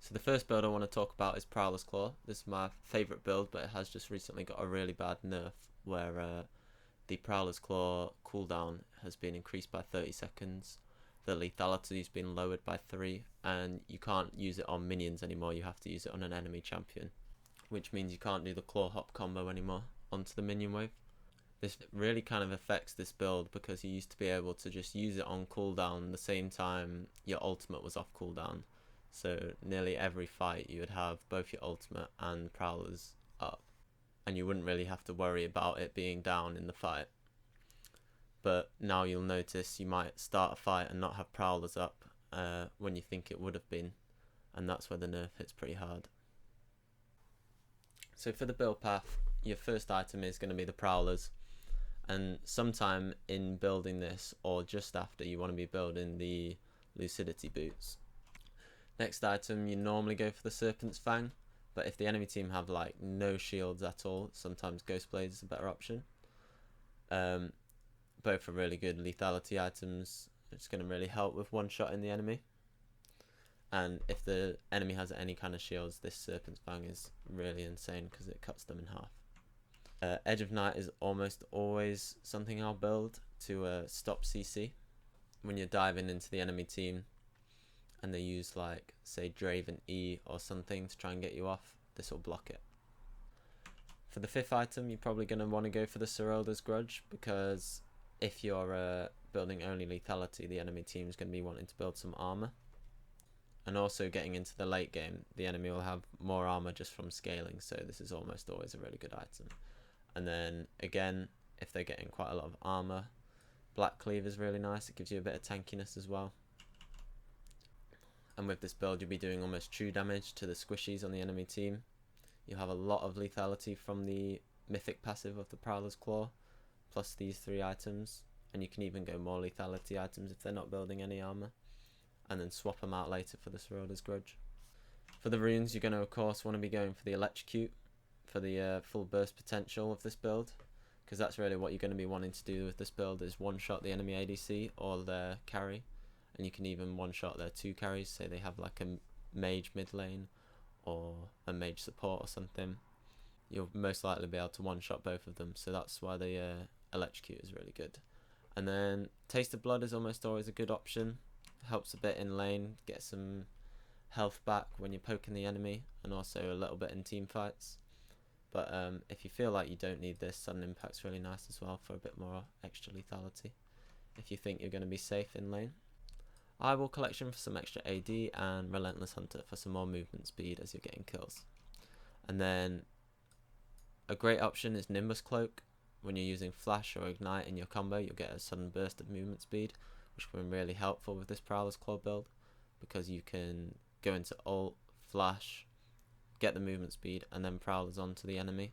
So the first build I want to talk about is Prowler's Claw. This is my favourite build, but it has just recently got a really bad nerf where the Prowler's Claw cooldown has been increased by 30 seconds, the lethality has been lowered by 3, and you can't use it on minions anymore, you have to use it on an enemy champion, which means you can't do the Claw Hop combo anymore onto the minion wave. This really kind of affects this build because you used to be able to just use it on cooldown the same time your ultimate was off cooldown. So nearly every fight you would have both your ultimate and Prowlers up, and you wouldn't really have to worry about it being down in the fight. But now you'll notice you might start a fight and not have Prowlers up when you think it would have been, and that's where the nerf hits pretty hard. So for the build path, your first item is going to be the Prowlers, and sometime in building this or just after, you want to be building the Lucidity boots. Next item, you normally go for the Serpent's Fang, but if the enemy team have like no shields at all, sometimes Ghost Blade is a better option. Both are really good lethality items. It's going to really help with one-shotting the enemy. And if the enemy has any kind of shields, this Serpent's Fang is really insane because it cuts them in half. Edge of Night is almost always something I'll build to stop CC. When you're diving into the enemy team and they use like say Draven E or something to try and get you off, this will block it. For the fifth item, you're probably going to want to go for the Serolda's Grudge, because if you're building only lethality, the enemy team is going to be wanting to build some armor. And also getting into the late game, the enemy will have more armor just from scaling, so this is almost always a really good item. And then again, if they're getting quite a lot of armor, Black Cleave is really nice. It gives you a bit of tankiness as well. And with this build, you'll be doing almost true damage to the squishies on the enemy team. You'll have a lot of lethality from the mythic passive of the Prowler's Claw, plus these 3 items. And you can even go more lethality items if they're not building any armor, and then swap them out later for the Serolda's Grudge. For the runes, you're going to of course want to be going for the Electrocute for the full burst potential of this build, because that's really what you're going to be wanting to do with this build, is one-shot the enemy ADC or their carry. And you can even one-shot their 2 carries, say they have like a mage mid lane or a mage support or something. You'll most likely be able to one-shot both of them, so that's why the Electrocute is really good. And then Taste of Blood is almost always a good option. Helps a bit in lane, get some health back when you're poking the enemy, and also a little bit in team fights. But if you feel like you don't need this, Sudden Impact's really nice as well for a bit more extra lethality if you think you're going to be safe in lane. Eyeball Collection for some extra AD, and Relentless Hunter for some more movement speed as you're getting kills. And then a great option is Nimbus Cloak. When you're using Flash or Ignite in your combo, you'll get a sudden burst of movement speed, which can be really helpful with this Prowler's Claw build, because you can go into ult, Flash, get the movement speed, and then Prowlers onto the enemy,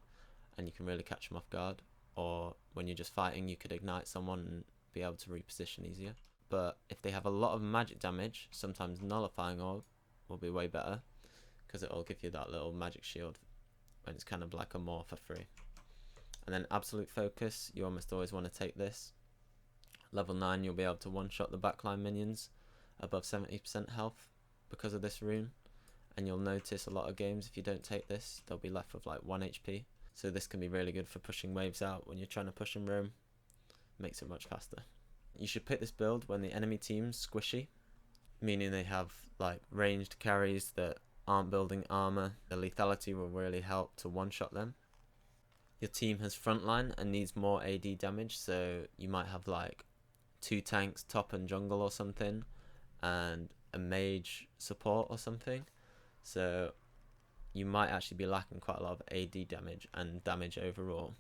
and you can really catch them off guard. Or when you're just fighting, you could ignite someone and be able to reposition easier. But if they have a lot of magic damage, sometimes Nullifying Orb will be way better, because it'll give you that little magic shield when it's kind of like a more for free. And then Absolute Focus, you almost always want to take this. Level 9, you'll be able to one-shot the backline minions above 70% health because of this rune. And you'll notice a lot of games, if you don't take this, they'll be left with like 1 HP. So this can be really good for pushing waves out when you're trying to push in roam. Makes it much faster. You should pick this build when the enemy team's squishy, meaning they have like ranged carries that aren't building armor. The lethality will really help to one-shot them. Your team has frontline and needs more AD damage, so you might have like 2 tanks, top and jungle or something, and a mage support or something. So you might actually be lacking quite a lot of AD damage and damage overall,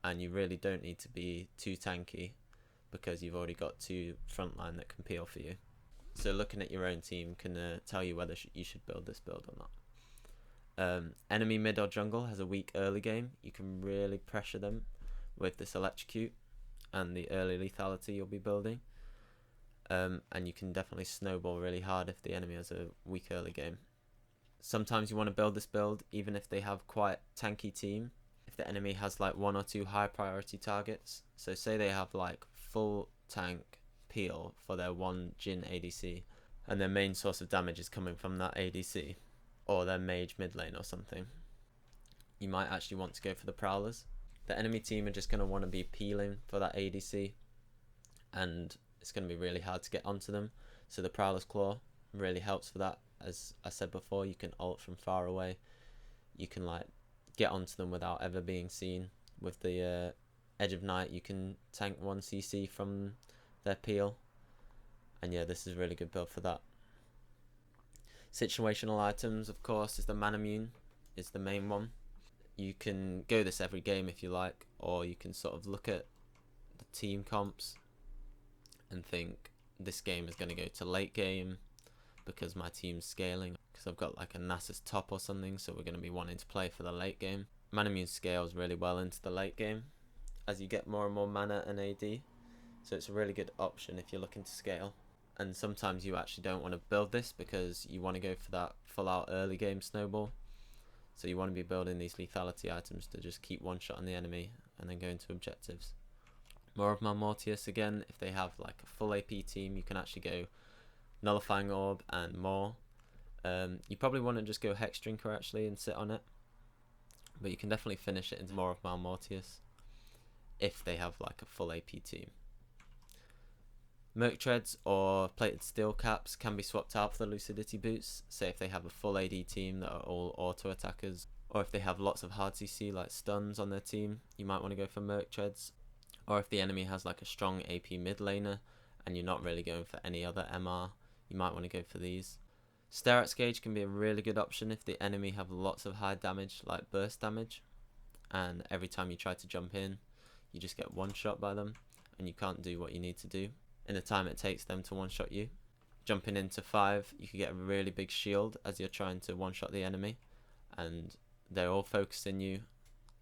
and you really don't need to be too tanky because you've already got 2 frontline that can peel for you. So looking at your own team can tell you whether you should build this build or not. Enemy mid or jungle has a weak early game. You can really pressure them with this Electrocute and the early lethality you'll be building. And you can definitely snowball really hard if the enemy has a weak early game. Sometimes you want to build this build even if they have quite tanky team. If the enemy has like 1 or 2 high priority targets. So say they have like full tank peel for their 1 Jhin ADC, and their main source of damage is coming from that ADC. or their mage mid lane or something, you might actually want to go for the Prowlers. The enemy team are just going to want to be peeling for that ADC, and it's going to be really hard to get onto them. So the Prowler's Claw really helps for that. As I said before, you can ult from far away. You can like get onto them without ever being seen. With the Edge of Night, you can tank 1 CC from their peel. And yeah, this is a really good build for that. Situational items, of course, is the Manamune, is the main one. You can go this every game if you like, or you can sort of look at the team comps and think this game is going to go to late game because my team's scaling, because I've got like a Nasus top or something, so we're going to be wanting to play for the late game. Manamune scales really well into the late game as you get more and more mana and AD, so it's a really good option if you're looking to scale. And sometimes you actually don't want to build this because you want to go for that full out early game snowball. So you want to be building these lethality items to just keep one shot on the enemy and then go into objectives. More of my Mortius again, if they have like a full AP team, you can actually go Nullifying Orb and more. You probably want to just go Goredrinker actually and sit on it. But you can definitely finish it into more of my Mortius if they have like a full AP team. Merc Treads or Plated Steel Caps can be swapped out for the Lucidity Boots, say if they have a full AD team that are all auto attackers, or if they have lots of hard CC like stuns on their team, you might want to go for Merc Treads. Or if the enemy has like a strong AP mid laner and you're not really going for any other MR, you might want to go for these. Sterat's Gauge can be a really good option if the enemy have lots of high damage like burst damage, and every time you try to jump in you just get one shot by them and you can't do what you need to do in the time it takes them to one shot you. Jumping into 5, you can get a really big shield as you're trying to one shot the enemy, and they're all focusing you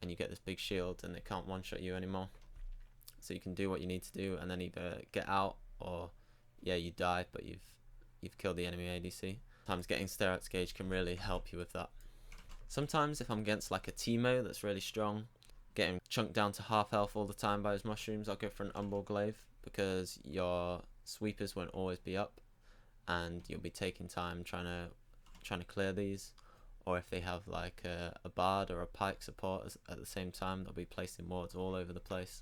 and you get this big shield and they can't one shot you anymore. So you can do what you need to do and then either get out or yeah, you die, but you've killed the enemy ADC. Sometimes getting Sterat's Gauge can really help you with that. Sometimes if I'm against like a Teemo that's really strong, getting chunked down to half health all the time by his mushrooms, I'll go for an Umbral Glaive, because your sweepers won't always be up and you'll be taking time trying to clear these. Or if they have like a bard or a pike support at the same time, they'll be placing wards all over the place,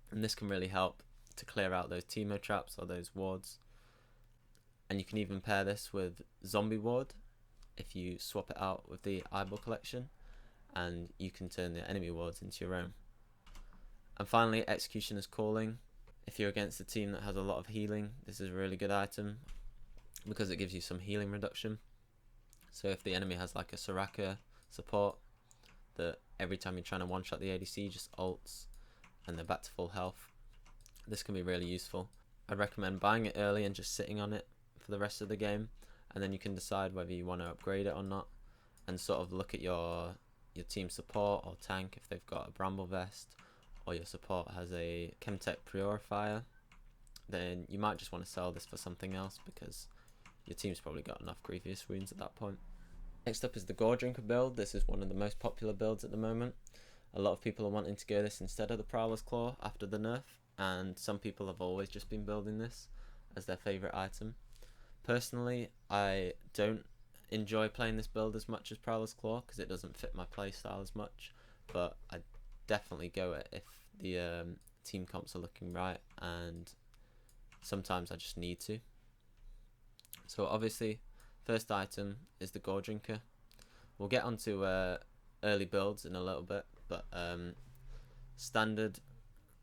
and this can really help to clear out those Teemo traps or those wards. And you can even pair this with Zombie Ward if you swap it out with the Eyeball Collection, and you can turn the enemy wards into your own. And finally, Executioner's Calling. If you're against a team that has a lot of healing, this is a really good item because it gives you some healing reduction. So if the enemy has like a Soraka support that every time you're trying to one shot the ADC just ults and they're back to full health, this can be really useful. I'd recommend buying it early and just sitting on it for the rest of the game, and then you can decide whether you want to upgrade it or not, and sort of look at your team support or tank if they've got a Bramble Vest, or your support has a Chemtech Purifier. Then you might just want to sell this for something else because your team's probably got enough Grievous Wounds at that point. Next up is the Goredrinker build. This is one of the most popular builds at the moment. A lot of people are wanting to go this instead of the Prowler's Claw after the nerf, and some people have always just been building this as their favourite item. Personally, I don't enjoy playing this build as much as Prowler's Claw because it doesn't fit my playstyle as much, but I definitely go it if the team comps are looking right, and sometimes I just need to. So obviously, first item is the Goredrinker. We'll get onto early builds in a little bit, but standard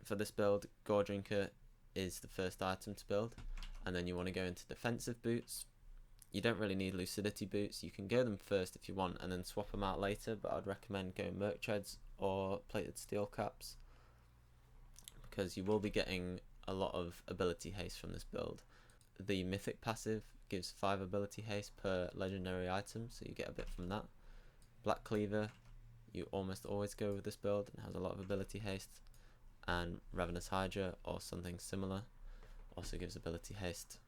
for this build, Goredrinker is the first item to build, and then you want to go into defensive boots. You don't really need Lucidity Boots. You can go them first if you want and then swap them out later, but I'd recommend going Merc Treads or Plated Steel Caps because you will be getting a lot of ability haste from this build. The Mythic passive gives 5 ability haste per legendary item, so you get a bit from that. Black Cleaver, you almost always go with this build and has a lot of ability haste, and Ravenous Hydra or something similar also gives ability haste.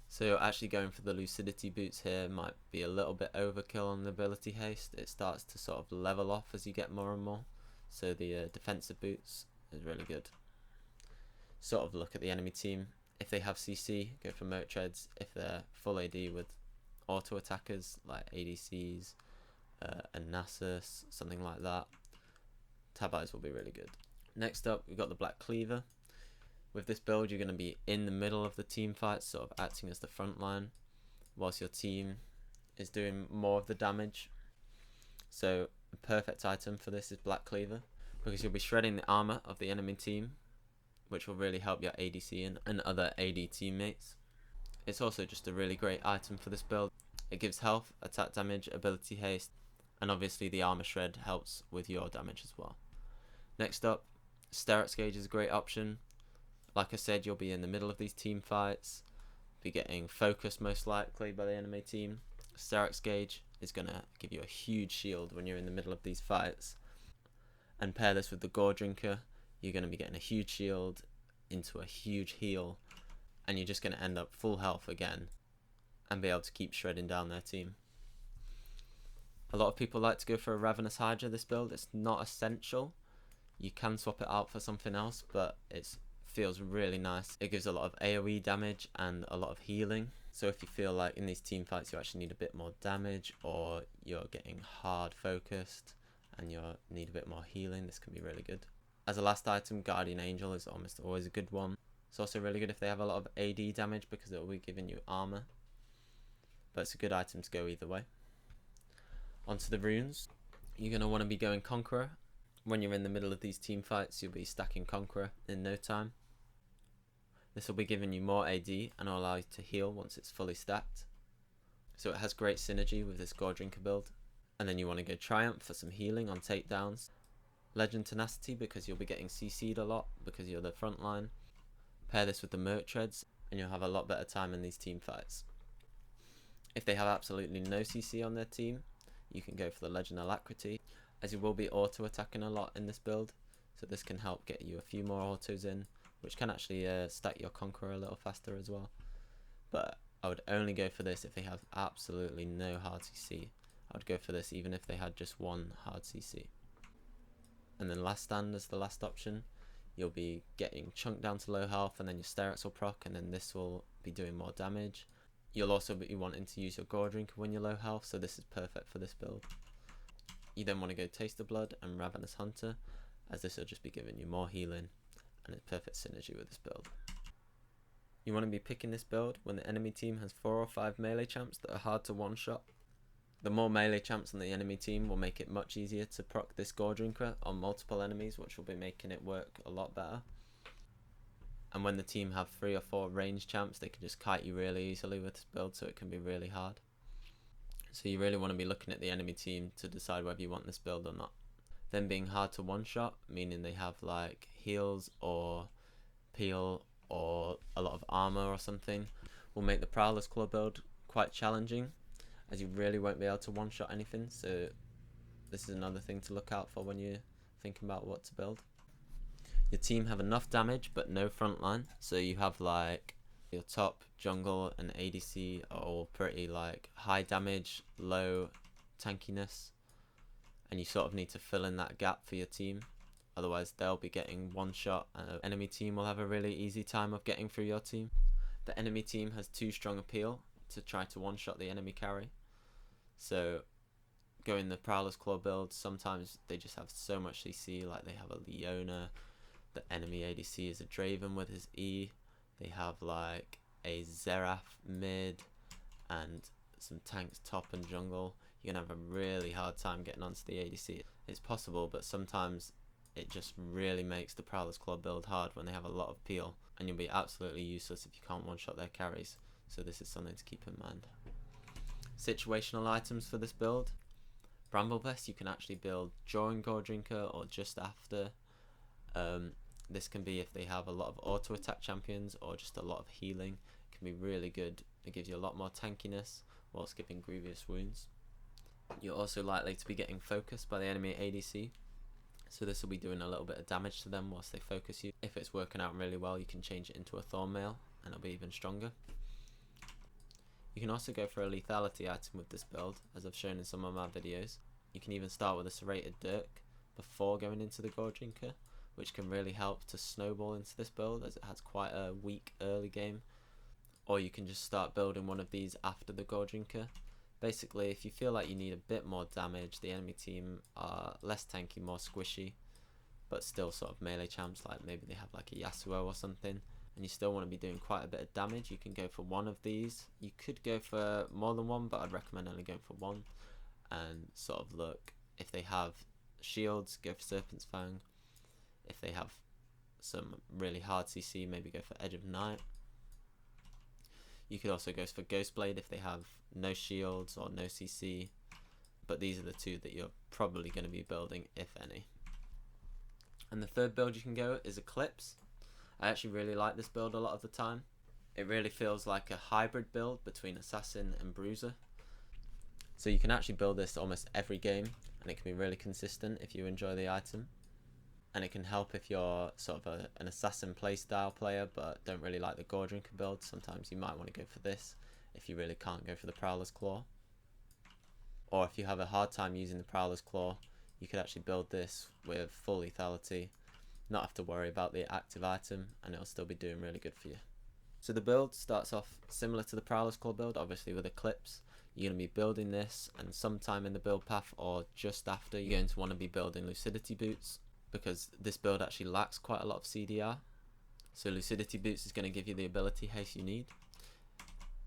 So actually going for the Lucidity Boots here might be a little bit overkill on the ability haste. It starts to sort of level off as you get more and more, so the defensive boots is really good. Sort of look at the enemy team. If they have CC, go for Merc Treads. If they're full AD with auto attackers like ADCs and Nasus, something like that, Tab Eyes will be really good. Next up, we've got the Black Cleaver. With this build, you're going to be in the middle of the team fight, sort of acting as the front line, whilst your team is doing more of the damage. So a perfect item for this is Black Cleaver, because you'll be shredding the armor of the enemy team, which will really help your ADC and other AD teammates. It's also just a really great item for this build. It gives health, attack damage, ability haste, and obviously the armor shred helps with your damage as well. Next up, Sterak's Gauge is a great option. Like I said, you'll be in the middle of these team fights, be getting focused most likely by the enemy team. Sterak's Gauge is going to give you a huge shield when you're in the middle of these fights. And pair this with the Goredrinker, you're going to be getting a huge shield into a huge heal, and you're just going to end up full health again and be able to keep shredding down their team. A lot of people like to go for a Ravenous Hydra this build. It's not essential. You can swap it out for something else, but it feels really nice. It gives a lot of AoE damage and a lot of healing. So if you feel like in these team fights you actually need a bit more damage, or you're getting hard focused and you need a bit more healing, this can be really good. As a last item, Guardian Angel is almost always a good one. It's also really good if they have a lot of AD damage, because it will be giving you armor. But it's a good item to go either way. Onto the runes. You're going to want to be going Conqueror. When you're in the middle of these team fights, you'll be stacking Conqueror in no time. This will be giving you more AD and will allow you to heal once it's fully stacked. So it has great synergy with this Goredrinker build. And then you want to go Triumph for some healing on takedowns. Legend Tenacity, because you'll be getting CC'd a lot because you're the front line. Pair this with the Merc Treads and you'll have a lot better time in these team fights. If they have absolutely no CC on their team, you can go for the Legend Alacrity, as you will be auto attacking a lot in this build, so this can help get you a few more autos in, which can actually stack your Conqueror a little faster as well. But I would only go for this if they have absolutely no hard CC. I would go for this even if they had just one hard CC. And then Last Stand as the last option. You'll be getting chunked down to low health, and then your Sterak's will proc, and then this will be doing more damage. You'll also be wanting to use your Goredrinker when you're low health, so this is perfect for this build. You then want to go Taste of Blood and Ravenous Hunter, as this will just be giving you more healing, and it's perfect synergy with this build. You want to be picking this build when the enemy team has 4 or 5 melee champs that are hard to one-shot. The more melee champs on the enemy team will make it much easier to proc this Goredrinker on multiple enemies, which will be making it work a lot better. And when the team have 3 or 4 ranged champs, they can just kite you really easily with this build, so it can be really hard. So you really want to be looking at the enemy team to decide whether you want this build or not. Them being hard to one-shot, meaning they have like heals or peel or a lot of armor or something, will make the Prowler's Claw build quite challenging, as you really won't be able to one-shot anything. So this is another thing to look out for when you're thinking about what to build. Your team have enough damage but no frontline, so you have like your top, jungle and ADC are all pretty like high damage, low tankiness, and you sort of need to fill in that gap for your team, otherwise they'll be getting one shot and the enemy team will have a really easy time of getting through your team. The enemy team has too strong a peel to try to one shot the enemy carry, so going the Prowler's Claw build, sometimes they just have so much CC, like they have a Leona. The enemy ADC is a Draven with his E. They have like a Xerath mid and some tanks top and jungle. You're going to have a really hard time getting onto the ADC. It's possible, but sometimes it just really makes the Prowler's Claw build hard when they have a lot of peel, and you'll be absolutely useless if you can't one-shot their carries. So this is something to keep in mind. Situational items for this build. Bramble Vest you can actually build during Goredrinker or just after. This can be if they have a lot of auto attack champions or just a lot of healing. It can be really good. It gives you a lot more tankiness while skipping grievous wounds. You're also likely to be getting focused by the enemy ADC, so this will be doing a little bit of damage to them whilst they focus you. If it's working out really well, you can change it into a Thornmail and it'll be even stronger. You can also go for a lethality item with this build, as I've shown in some of my videos. You can even start with a Serrated Dirk before going into the Goredrinker, which can really help to snowball into this build as it has quite a weak early game. or you can just start building one of these after the Goredrinker. Basically, if you feel like you need a bit more damage, the enemy team are less tanky, more squishy, but still sort of melee champs, like maybe they have like a Yasuo or something, and you still want to be doing quite a bit of damage, you can go for one of these. You could go for more than one, but I'd recommend only going for one, and sort of look, if they have shields, go for Serpent's Fang. If they have some really hard CC, maybe go for Edge of Night. You could also go for Ghostblade if they have no shields or no CC, but these are the two that you're probably going to be building, if any. And the third build you can go is Eclipse. I actually really like this build a lot of the time. It really feels like a hybrid build between Assassin and Bruiser. So you can actually build this almost every game, and it can be really consistent if you enjoy the item. And it can help if you're sort of an Assassin playstyle player but don't really like the Goredrinker build. Sometimes you might want to go for this if you really can't go for the Prowler's Claw. Or if you have a hard time using the Prowler's Claw, you could actually build this with full lethality, not have to worry about the active item, and it'll still be doing really good for you. So the build starts off similar to the Prowler's Claw build, obviously with Eclipse. You're going to be building this, and sometime in the build path or just after, you're going to want to be building Lucidity Boots, because this build actually lacks quite a lot of CDR. So Lucidity Boots is going to give you the ability haste you need.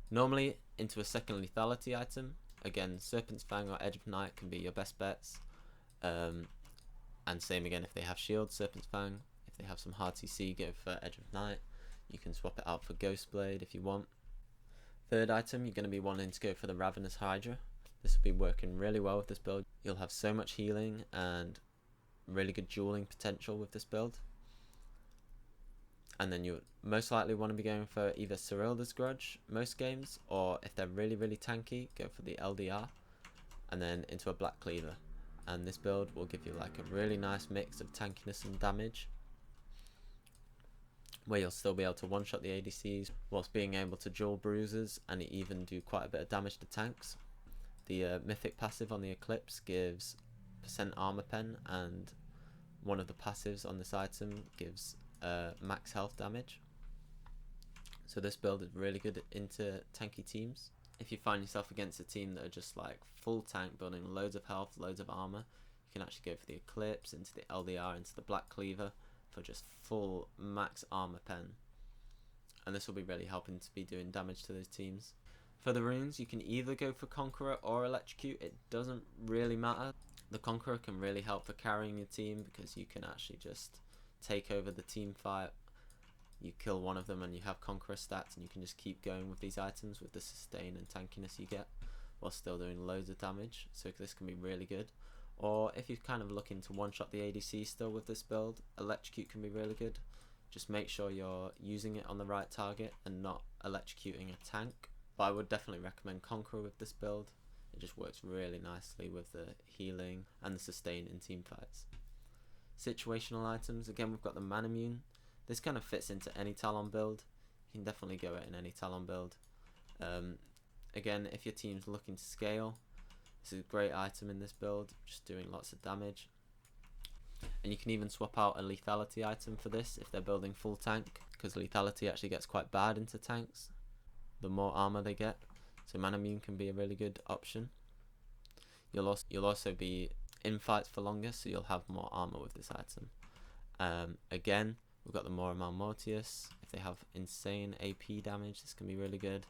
Normally into a second lethality item, again Serpent's Fang or Edge of Night can be your best bets. And same again if they have shield, Serpent's Fang. If they have some hard CC, go for Edge of Night. You can swap it out for Ghostblade if you want. Third item, you're going to be wanting to go for the Ravenous Hydra. This will be working really well with this build. You'll have so much healing and really good dueling potential with this build. And then you most likely want to be going for either Cyrilda's Grudge most games, or if they're really tanky, go for the LDR and then into a Black Cleaver. And this build will give you like a really nice mix of tankiness and damage, where you'll still be able to one-shot the ADCs whilst being able to duel bruisers and even do quite a bit of damage to tanks. The mythic passive on the Eclipse gives % armor pen, and one of the passives on this item gives max health damage. So this build is really good into tanky teams. If you find yourself against a team that are just like full tank, building loads of health, loads of armor, you can actually go for the Eclipse, into the LDR, into the Black Cleaver for just full max armor pen. And this will be really helping to be doing damage to those teams. For the runes, you can either go for Conqueror or Electrocute, it doesn't really matter. The Conqueror can really help for carrying your team, because you can actually just take over the team fight. You kill one of them and you have Conqueror stats, and you can just keep going with these items with the sustain and tankiness you get while still doing loads of damage. So this can be really good. Or if you're kind of looking to one-shot the ADC still with this build, Electrocute can be really good. Just make sure you're using it on the right target and not electrocuting a tank. But I would definitely recommend Conqueror with this build. It just works really nicely with the healing and the sustain in team fights. Situational items, again we've got the Manamune. This kind of fits into any Talon build. You can definitely go it in any Talon build. Again, if your team's looking to scale, this is a great item in this build, just doing lots of damage. And you can even swap out a lethality item for this if they're building full tank, because lethality actually gets quite bad into tanks the more armor they get. So Manamune can be a really good option. You'll also be in fights for longer, so you'll have more armor with this item. Again, we've got the Moramal Mortius. If they have insane AP damage, this can be really good.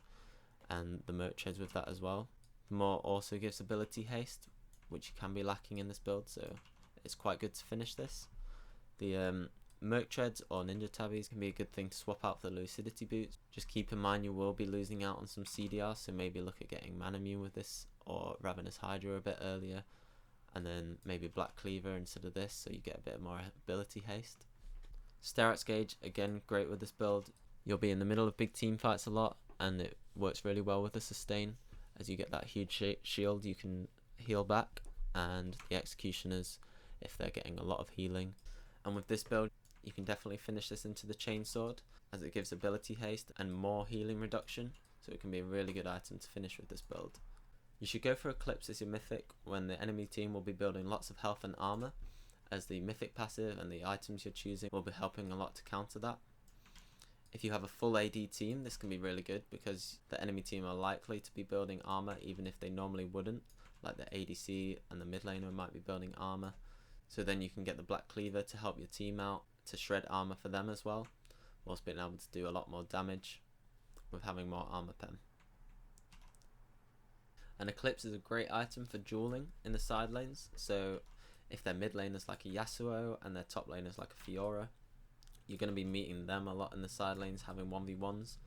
And the Merc Treads with that as well. The Maw also gives ability haste, which you can be lacking in this build, so it's quite good to finish this. The Merc Treads or Ninja Tabbies can be a good thing to swap out for the Lucidity Boots. Just keep in mind you will be losing out on some CDR, so maybe look at getting Manamune with this, or Ravenous Hydra a bit earlier, and then maybe Black Cleaver instead of this, so you get a bit more ability haste. Sterat's Gauge, again great with this build. You'll be in the middle of big team fights a lot, and it works really well with the sustain. As you get that huge shield, you can heal back, and the Executioners if they're getting a lot of healing. And with this build, you can definitely finish this into the Chainsword, as it gives ability haste and more healing reduction, so it can be a really good item to finish with this build. You should go for Eclipse as your mythic when the enemy team will be building lots of health and armor, as the mythic passive and the items you're choosing will be helping a lot to counter that. If you have a full AD team, this can be really good because the enemy team are likely to be building armor even if they normally wouldn't. Like the ADC and the mid laner might be building armor. So then you can get the Black Cleaver to help your team out, to shred armor for them as well, whilst being able to do a lot more damage with having more armor pen. An Eclipse is a great item for dueling in the side lanes, so if their mid lane is like a Yasuo and their top lane is like a Fiora, you're going to be meeting them a lot in the side lanes having 1v1s.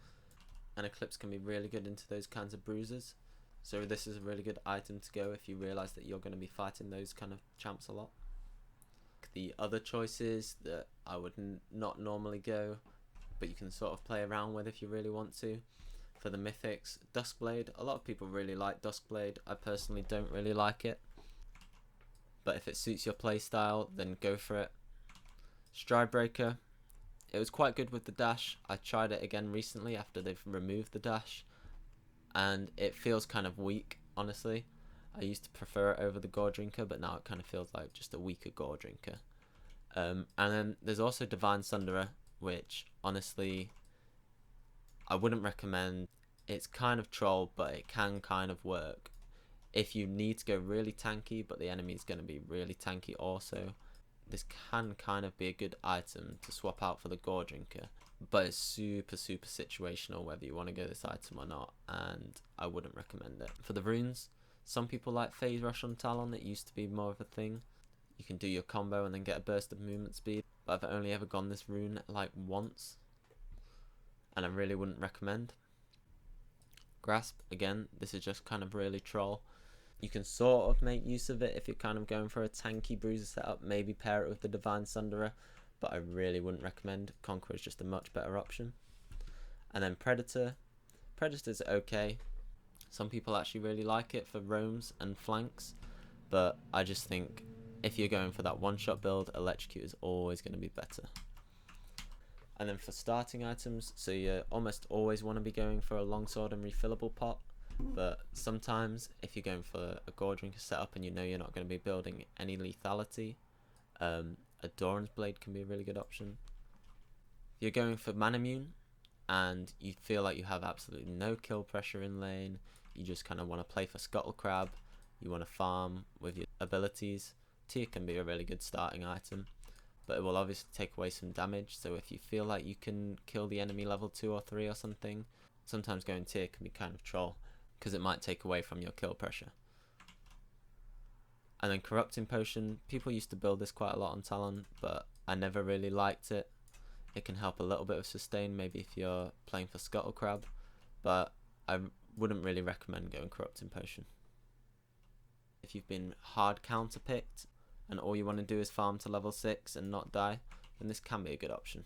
An Eclipse can be really good into those kinds of bruisers, so this is a really good item to go if you realise that you're going to be fighting those kind of champs a lot. The other choices that I would not normally go, but you can sort of play around with if you really want to. For the mythics, Duskblade. A lot of people really like Duskblade. I personally don't really like it, but if it suits your playstyle, then go for it. Stridebreaker. It was quite good with the dash. I tried it again recently after they've removed the dash, and it feels kind of weak, honestly. I used to prefer it over the Goredrinker, but now it kind of feels like just a weaker Goredrinker. And then there's also Divine Sunderer, which honestly I wouldn't recommend. It's kind of troll, but it can kind of work if you need to go really tanky but the enemy is going to be really tanky also. This can kind of be a good item to swap out for the Goredrinker, but it's super situational whether you want to go this item or not, and I wouldn't recommend it. For the runes, some people like Phase Rush on Talon. It used to be more of a thing. You can do your combo and then get a burst of movement speed, but I've only ever gone this rune like once, and I really wouldn't recommend. Grasp, again, this is just kind of really troll. You can sort of make use of it if you're kind of going for a tanky bruiser setup, maybe pair it with the Divine Sunderer, but I really wouldn't recommend. Conqueror is just a much better option. And then Predator. Predator's okay. Some people actually really like it for roams and flanks, but I just think if you're going for that one-shot build, Electrocute is always going to be better. And then for starting items, so you almost always want to be going for a longsword and refillable pot, but sometimes if you're going for a Goredrinker setup and you know you're not going to be building any lethality, a Doran's Blade can be a really good option. If you're going for Manamune and you feel like you have absolutely no kill pressure in lane, you just kind of want to play for Scuttle Crab, you want to farm with your abilities, Tear can be a really good starting item, but it will obviously take away some damage, so if you feel like you can kill the enemy level 2 or 3 or something, sometimes going Tear can be kind of troll, because it might take away from your kill pressure. And then Corrupting Potion, people used to build this quite a lot on Talon, but I never really liked it. It can help a little bit of sustain, maybe if you're playing for Scuttle Crab, but I wouldn't really recommend going Corrupting Potion. If you've been hard counter picked, and all you want to do is farm to level 6 and not die, then this can be a good option.